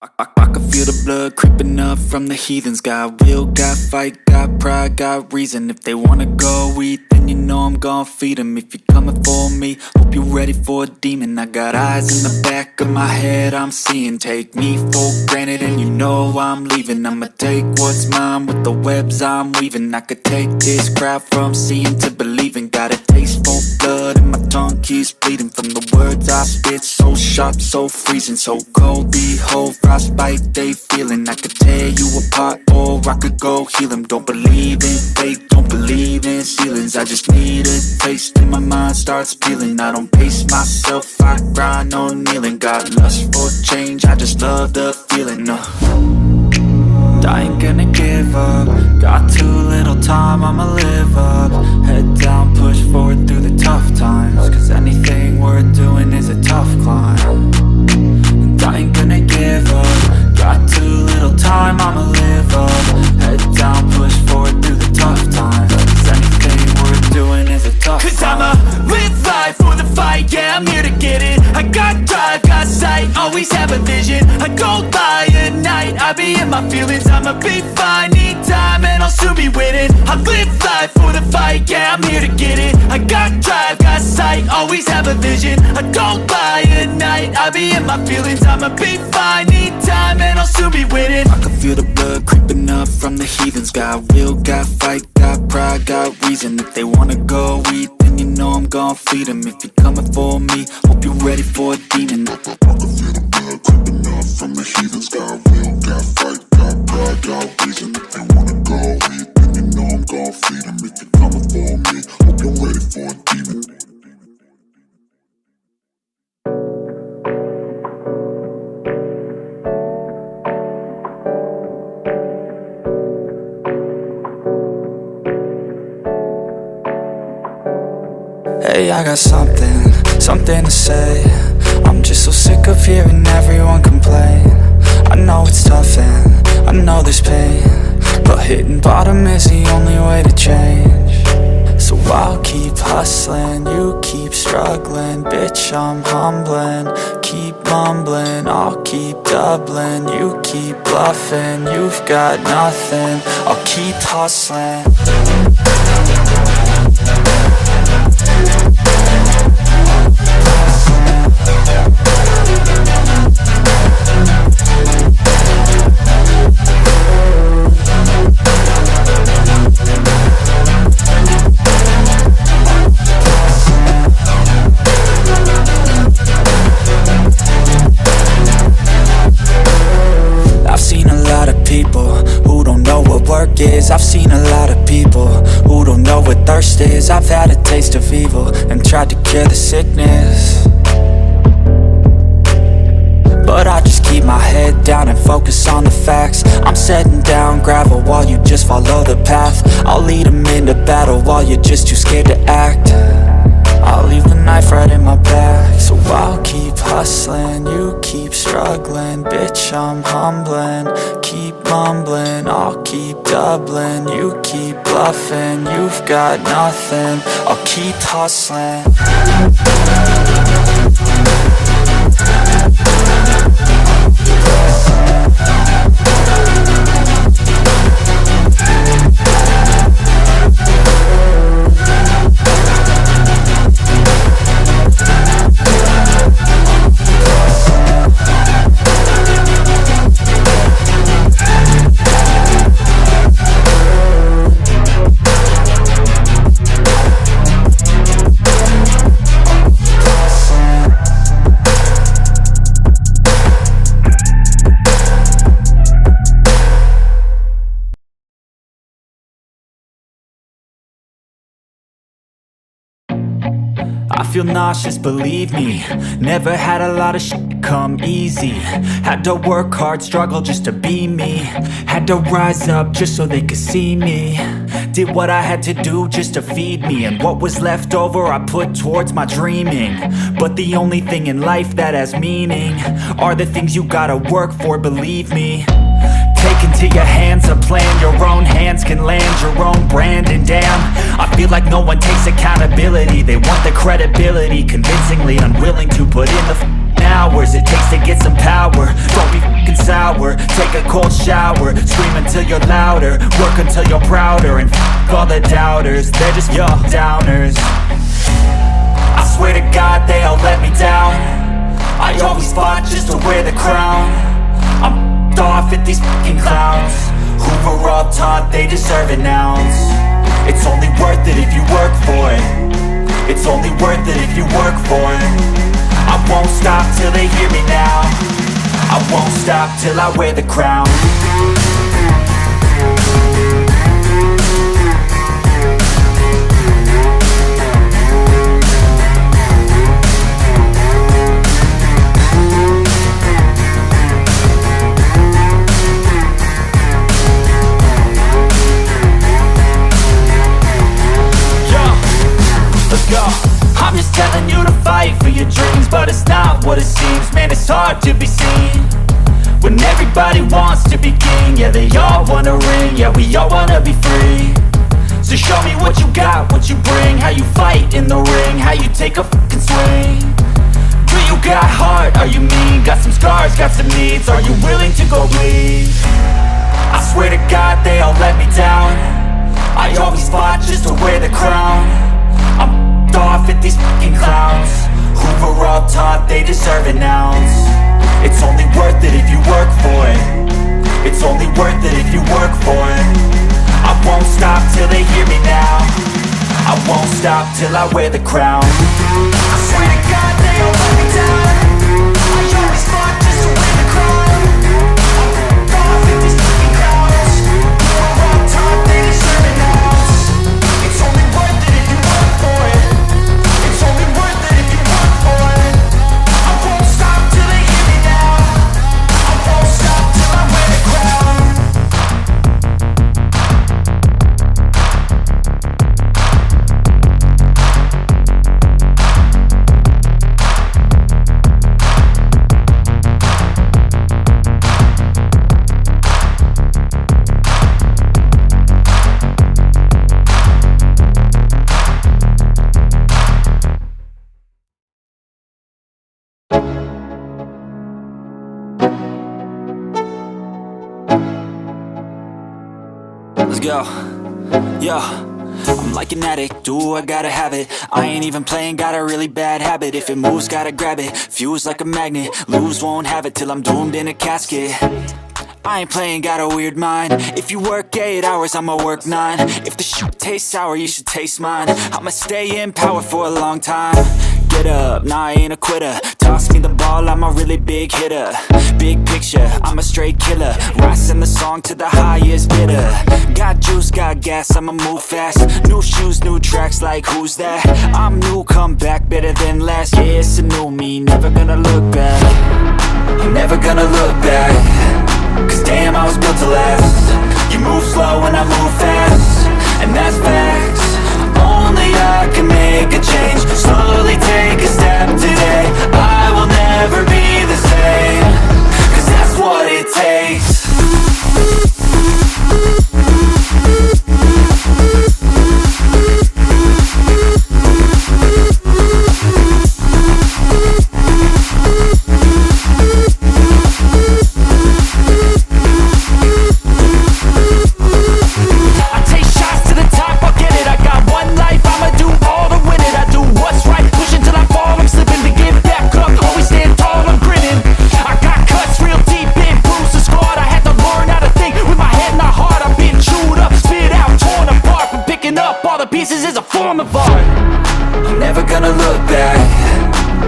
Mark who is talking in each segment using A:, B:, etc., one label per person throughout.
A: I can feel the blood creeping up from the heathens. Got will, got fight, got pride, got reason. If they wanna go eat, then you know I'm gon' feed them. If you're coming for me, hope you're ready for a demon. I got eyes in the back of my head, I'm seeing. Take me for granted and you know I'm leaving. I'ma take what's mine with the webs I'm weaving. I could take this crowd from seeing to believing. Got a taste for blood and my tongue keeps bleeding from the words I spit. So sharp, so freezing, so cold. Behold, frostbite they feeling. I could tear you apart or I could go heal them. Don't believe in fate, don't believe in ceilings. I just need a taste and my mind starts peeling. I don't pace myself, I grind on kneeling. Got lust for change, I just love the feeling. I ain't gonna give up. Got too little time, I'ma live up. Head down, push forward through the tough times. Cause anything worth doing is a tough climb. And I ain't gonna give up. Got too little time, I'ma live up. Head down, push forward through the tough times. Cause anything worth doing is a tough climb. Cause I'ma live life for the fight, yeah, I'm here to get it. I got drive, got sight, always have a vision. I don't lie at night, I be in my feelings. I'ma be fine, need time and I'll soon be winning. I live life for the fight, yeah, I'm here to get it. I got drive, got sight, always have a vision. I don't lie at night, I be in my feelings. I'ma be fine, need time and I'll soon be winning. I can feel the blood creeping up from the heathens. Got will, got fight, got pride, got reason. If they wanna go eat, then you know I'm gon' feed them. If you're coming for me, hope you're ready for a demon. I can feel the blood creeping up from the heathens. Got will, got fight, got pride, got reason. If they wanna go eat, then you know I'm gon' feed them. If you're coming for me, hope you're ready for a demon. Hey, I got something to say. I'm just so sick of hearing everyone complain. I know it's tough and I know there's pain, but hitting bottom is the only way to change. So I'll keep hustling, you keep struggling. Bitch, I'm humbling, keep mumbling. I'll keep doubling, you keep bluffing. You've got nothing, I'll keep hustling. I've seen a lot of people who don't know what thirst is. I've had a taste of evil and tried to cure the sickness, but I just keep my head down and focus on the facts. I'm setting down gravel while you just follow the path. I'll lead them into battle while you're just too scared to act. I'll leave the knife right in my back. So I'll keep hustling, you keep struggling. Bitch, I'm humbling, keep mumbling. I'll keep doubling, you keep bluffing. You've got nothing, I'll keep hustling. I feel nauseous, believe me. Never had a lot of shit come easy. Had to work hard, struggle just to be me. Had to rise up just so they could see me. Did what I had to do just to feed me, and what was left over I put towards my dreaming. But the only thing in life that has meaning are the things you gotta work for, believe me. Take into your hands a plan, your own hands can land your own brand. And damn, I feel like no one takes accountability. They want the credibility, convincingly unwilling to put in the hours it takes to get some power. Don't be f***ing sour. cold shower. Scream until you're louder, work until you're prouder. And f*** all the doubters, they're just your downers. I swear to God they all let me down. I always fought just to wear the crown. I'm f***ed off at these fucking clowns who were all taught they deserve an ounce. It's only worth it if you work for it. It's only worth it if you work for it. I won't stop till they hear me now. I won't stop till I wear the crown. I'm just telling you to fight for your dreams, but it's not what it seems. Man, it's hard to be seen when everybody wants to be king. Yeah, they all wanna ring, yeah, we all wanna be free. So show me what you got, what you bring, how you fight in the ring, how you take a fucking swing. Do you got heart, are you mean? Got some scars, got some needs, are you willing to go bleed? I swear to God they all let me down. I always fought just to wear the crown. I'm off at these fucking clowns who were all taught they deserve an ounce. It's only worth it if you work for it. It's only worth it if you work for it. I won't stop till they hear me now. I won't stop till I wear the crown. I swear to God they all let me down. I always fought just to wear the crown. I'm off at these fucking clowns who were all taught they deserve an ounce. It's only worth it if you work for it. It's only worth it if you work for it. I won't stop till they hear me now. I won't stop till I wear the crown. Let's go, yeah. I'm like an addict, do I gotta have it. I ain't even playing, got a really bad habit. If it moves, gotta grab it, fuse like a magnet. Lose, won't have it till I'm doomed in a casket. I ain't playing, got a weird mind. If you work 8 hours, I'ma work 9. If the shit tastes sour, you should taste mine. I'ma stay in power for a long time. Get up, nah, I ain't a quitter. Toss me the ball, I'm a really big hitter. Big picture, I'm a straight killer. Rising the song to the highest bidder. Got juice, got gas, I'ma move fast. New shoes, new tracks, like who's that? I'm new, come back, better than last. Yeah, it's a new me, never gonna look back. I'm never gonna look back. Cause damn, I was built to last. You move slow and I move fast, and that's facts. Only I can make a change. Slowly take a step today. I will never be the same. Cause that's what it takes. Pieces is a form of art. I'm never gonna look back.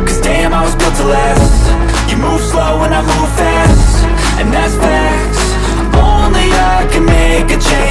A: Cause damn, I was built to last. You move slow and I move fast, and that's facts. Only I can make a change.